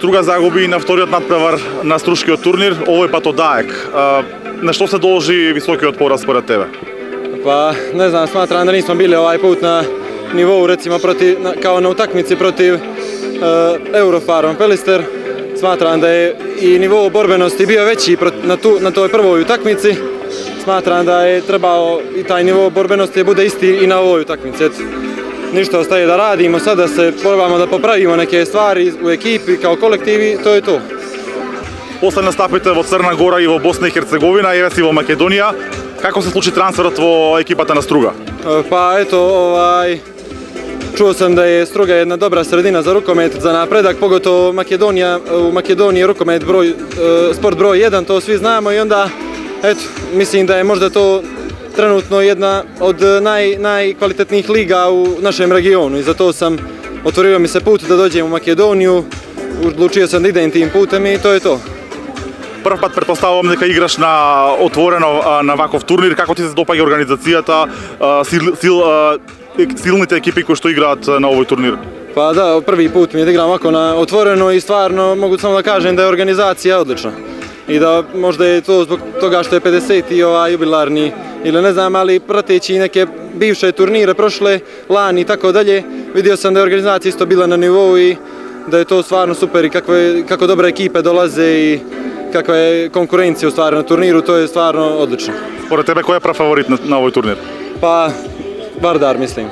Струга загуби на вториот надпревар на Струшкиот турнир, овој пат од АЕК. На што се должи високиот пораз според тебе? Pa ne znam, smatram da nismo bili ovaj put na nivou, recimo kao na utakmici protiv Eurofarm Pelister. Smatram da je i nivou borbenosti bio veći na toj prvoj utakmici. Smatram da je trebao i taj nivou borbenosti bude isti i na ovoj utakmici. Ništa ostaje da radimo, sada se probamo da popravimo neke stvari u ekipi kao kolektivi, to je to. После настапите во Црна Гора и во Босна и Херцеговина, еве си во Македонија, како се случи трансферот во екипата на Струга? Pa eto, čuo sam da je Struga jedna dobra sredina za rukomet, za napredak, pogotovo u Makedoniji je rukomet sport broj 1, to svi znamo i onda, eto, mislim da je možda to trenutno jedna od najkvalitetnijih liga u našem regionu i zato otvorio mi se put da dođem u Makedoniju, odlučio sam da idem tim putem i to je to. Прв пат претпоставувам дека играш на отворено на ваков турнир, како ти се допаѓа организацијата, силните екипи кои што играат на овој турнир? Pa da, prvi put mi je da igram ovako na otvoreno i stvarno mogu samo da kažem da je organizacija odlična. I da možda je to zbog toga što je 50. jubilarni ili ne znam, ali prateći neke bivše turnire prošle, lani i tako dalje, vidio sam da je organizacija isto bila na nivou i da je to stvarno super i kako dobre ekipe dolaze i kakva je konkurencija u stvari na turniru, to je stvarno odlično. Според тебе кој е прав фаворит на овој турнир? Pa Vardar mislim.